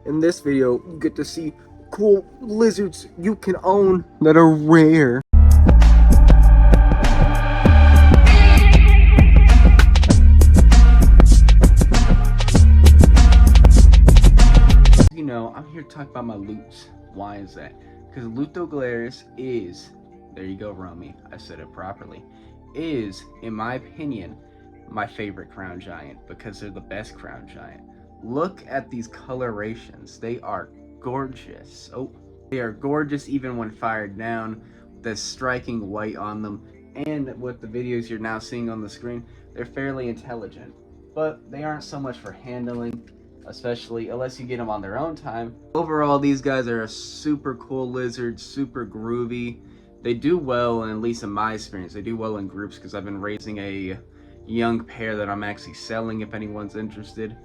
In this video, you get to see cool lizards you can own that are rare. You know, I'm here to talk about my lutes. Why is that? Because Lutoglaris is, there you go, Romy, I said it properly, is, in my opinion, my favorite crown giant because they're the best crown giant. Look at these colorations. They are gorgeous. Oh, they are gorgeous even when fired down. The striking white on them, and with the videos you're now seeing on the screen, they're fairly intelligent. But they aren't so much for handling, especially unless you get them on their own time. Overall, these guys are a super cool lizard, super groovy. They do well, and at least in my experience, they do well in groups because I've been raising a young pair that I'm actually selling if anyone's interested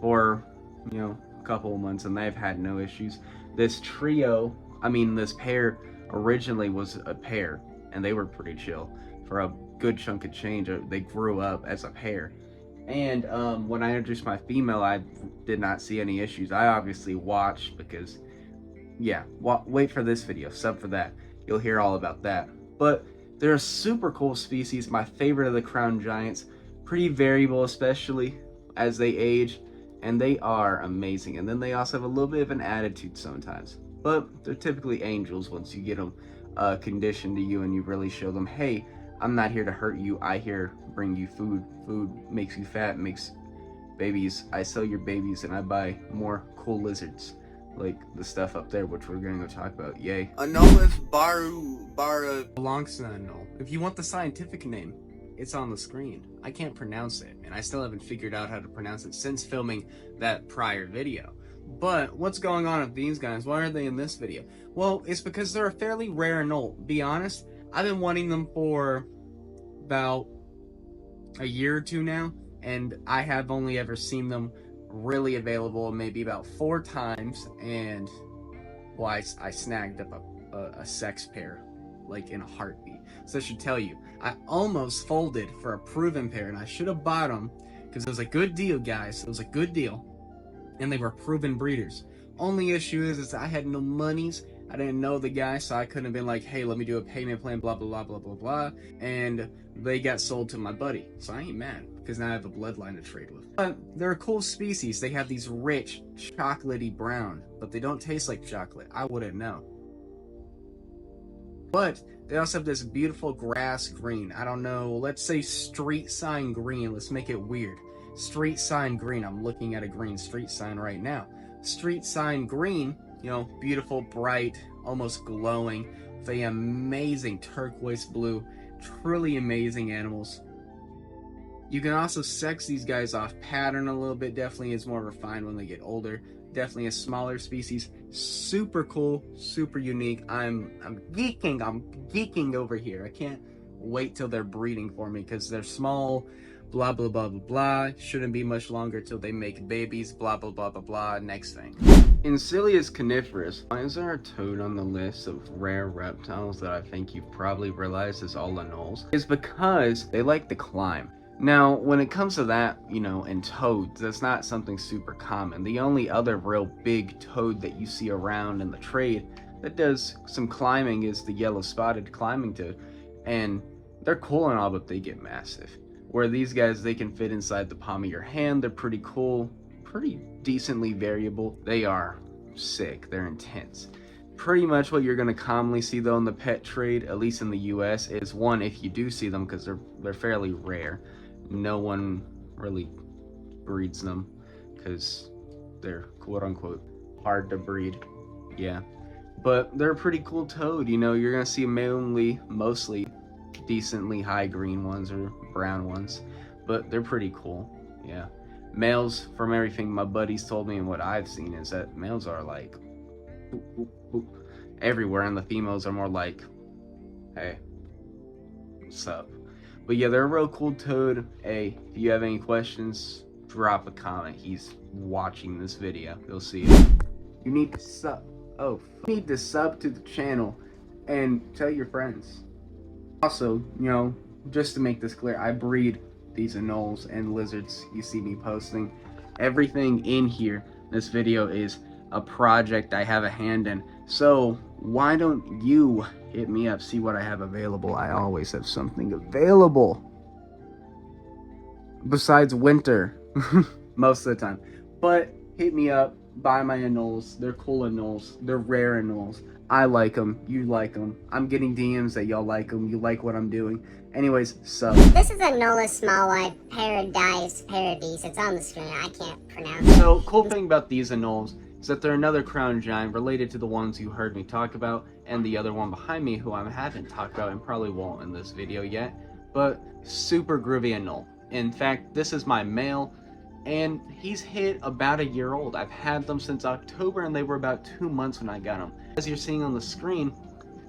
for, you know, a couple of months, and they've had no issues. This pair originally was a pair, and they were pretty chill for a good chunk of change. They grew up as a pair. And when I introduced my female, I did not see any issues. I obviously watched because, yeah, wait for this video, sub for that. You'll hear all about that. But they're a super cool species, my favorite of the crown giants. Pretty variable, especially as they age, and they are amazing. And then they also have a little bit of an attitude sometimes. But they're typically angels once you get them conditioned to you and you really show them, hey, I'm not here to hurt you. I here bring you food. Food makes you fat, makes babies. I sell your babies and I buy more cool lizards. Like the stuff up there, which we're going to go talk about. Yay. Anoles belongs to an anole. If you want the scientific name, it's on the screen. I can't pronounce it, and I still haven't figured out how to pronounce it since filming that prior video. But what's going on with these guys? Why are they in this video? Well, it's because they're a fairly rare anole. Be honest, I've been wanting them for about a year or two now, and I have only ever seen them really available maybe about 4 times, and well, I snagged up a sex pair like in a heartbeat. So I should tell you, I almost folded for a proven pair, and I should have bought them because it was a good deal, guys. It was a good deal, and they were proven breeders. Only issue is I had no monies. I didn't know the guy, so I couldn't have been like, hey, let me do a payment plan, blah, blah, blah, blah, blah, blah. And they got sold to my buddy. So I ain't mad, because now I have a bloodline to trade with. But they're a cool species. They have these rich, chocolatey brown, but they don't taste like chocolate. I wouldn't know. But they also have this beautiful grass green. I don't know, let's say street sign green. Let's make it weird. Street sign green. I'm looking at a green street sign right now. Street sign green, you know, beautiful, bright, almost glowing, with an amazing turquoise blue, truly amazing animals. You can also sex these guys off pattern a little bit. Definitely is more refined when they get older. Definitely a smaller species. Super cool, super unique. I'm geeking over here. I can't wait till they're breeding for me because they're small. Blah, blah, blah, blah, blah. Shouldn't be much longer till they make babies. Blah, blah, blah, blah, blah. Next thing. Encilius coniferus. Why is there a toad on the list of rare reptiles that I think you've probably realized is all anoles? It's because they like to climb. Now, when it comes to that, you know, and toads, that's not something super common. The only other real big toad that you see around in the trade that does some climbing is the yellow spotted climbing toad. And they're cool and all, but they get massive. Where these guys, they can fit inside the palm of your hand. They're pretty cool, pretty decently variable. They are sick, they're intense. Pretty much what you're gonna commonly see though in the pet trade, at least in the US, is one, if you do see them, because they're fairly rare. No one really breeds them because they're quote unquote hard to breed. Yeah, but they're a pretty cool toad. You know, you're gonna see mostly decently high green ones or brown ones, but they're pretty cool. Yeah, males, from everything my buddies told me and what I've seen, is that males are like boop, boop, boop, everywhere, and the females are more like, hey, what's up? But yeah, they're a real cool toad. Hey, if you have any questions, drop a comment. He's watching this video. You'll see it. You need to sub. Oh, you need to sub to the channel and tell your friends. Also, you know, just to make this clear, I breed these anoles and lizards you see me posting. Everything in here, this video, is a project I have a hand in. So why don't you hit me up, see what I have available? I always have something available. Besides winter, most of the time. But hit me up, buy my anoles. They're cool anoles. They're rare anoles. I like them. You like them. I'm getting DMs that y'all like them. You like what I'm doing. Anyways, so. This is Anoles Small White Paradise. It's on the screen. I can't pronounce it. So, cool thing about these anoles is that they're another crown giant related to the ones you heard me talk about, and the other one behind me who I haven't talked about and probably won't in this video yet. But super groovy anole. In fact, this is my male, and he's hit about a year old. I've had them since October, and they were about 2 months when I got them. As you're seeing on the screen,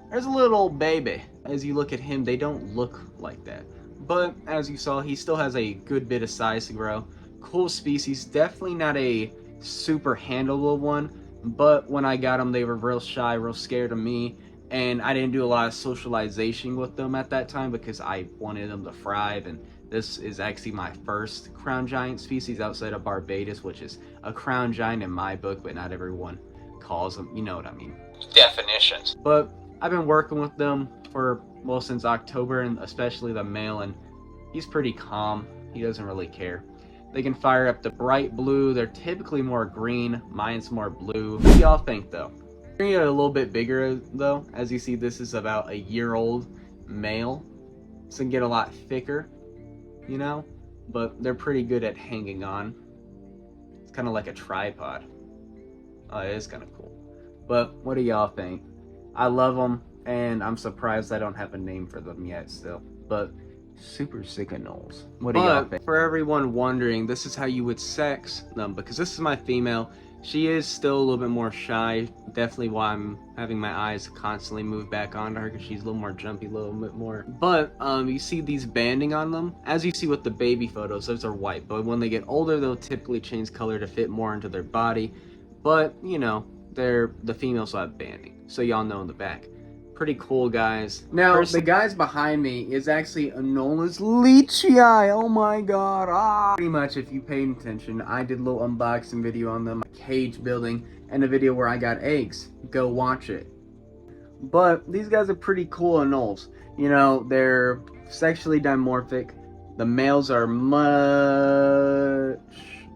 there's a little baby. As you look at him, they don't look like that. But as you saw, he still has a good bit of size to grow. Cool species, definitely not a super handleable one, but when I got them, they were real shy, real scared of me, and I didn't do a lot of socialization with them at that time because I wanted them to thrive. And this is actually my first crown giant species outside of Barbados, which is a crown giant in my book, but not everyone calls them, you know what I mean. Definitions. But I've been working with them for, well, since October, and especially the male, and he's pretty calm. He doesn't really care. They can fire up to bright blue. They're typically more green. Mine's more blue. What do y'all think, though? They're getting a little bit bigger, though. As you see, this is about a year-old male. It's gonna get a lot thicker, you know? But they're pretty good at hanging on. It's kind of like a tripod. Oh, it is kind of cool. But what do y'all think? I love them, and I'm surprised I don't have a name for them yet still. But super sick anoles. What do y'all think? For everyone wondering, this is how you would sex them, because this is my female. She is still a little bit more shy. Definitely why I'm having my eyes constantly move back onto her, because she's a little more jumpy, a little bit more. But you see these banding on them. As you see with the baby photos, those are white. But when they get older, they'll typically change color to fit more into their body. But you know, the females will have banding, so y'all know in the back. Pretty cool, guys. Now, the guys behind me is actually Anoles leachii. Oh my god. Pretty much, if you paid attention, I did a little unboxing video on them, cage building, and a video where I got eggs. Go watch it. But these guys are pretty cool anoles. You know, they're sexually dimorphic. The males are much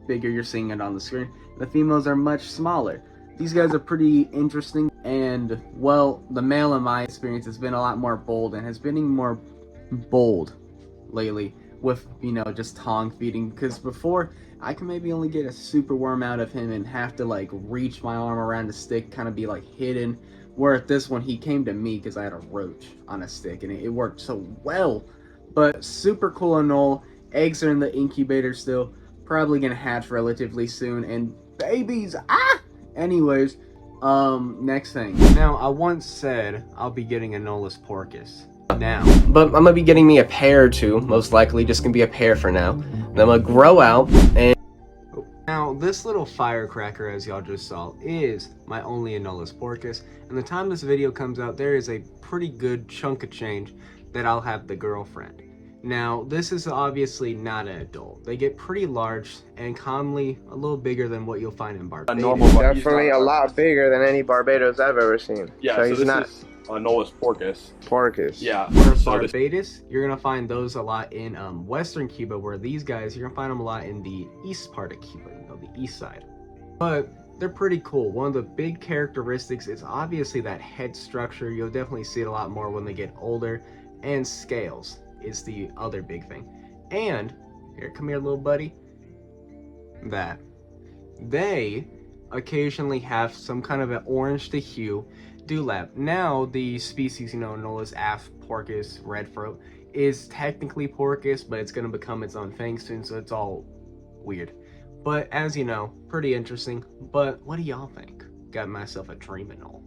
bigger. You're seeing it on the screen. The females are much smaller. These guys are pretty interesting, and well, the male in my experience has been a lot more bold and has been more bold lately with, you know, just tongue feeding, because before I can maybe only get a super worm out of him and have to like reach my arm around the stick, kind of be like hidden, where at this one he came to me because I had a roach on a stick and it worked so well. But super cool anole. Eggs are in the incubator still, probably gonna hatch relatively soon, and babies, anyways, next thing. Now, I once said I'll be getting a Anoles porcus now, but I'm gonna be getting me a pair or two, most likely just gonna be a pair for now. Then I'm gonna grow out, and now this little firecracker, as y'all just saw, is my only Anoles porcus, and the time this video comes out, there is a pretty good chunk of change that I'll have the girlfriend. Now, this is obviously not an adult. They get pretty large and commonly a little bigger than what you'll find in Barbados. Definitely a lot bigger than any Barbados I've ever seen. Yeah, so this is Anoles porcus. Porcus. Yeah. For Barbados, you're gonna find those a lot in Western Cuba, where these guys, you're gonna find them a lot in the east part of Cuba, you know, the east side. But they're pretty cool. One of the big characteristics is obviously that head structure. You'll definitely see it a lot more when they get older, and scales is the other big thing. And here, come here, little buddy. That they occasionally have some kind of an orange to hue dewlap. Now the species, you know, Anoles aft porcus redthroat is technically porcus, but it's gonna become its own thing soon, so it's all weird. But as you know, pretty interesting. But what do y'all think? Got myself a dream anole.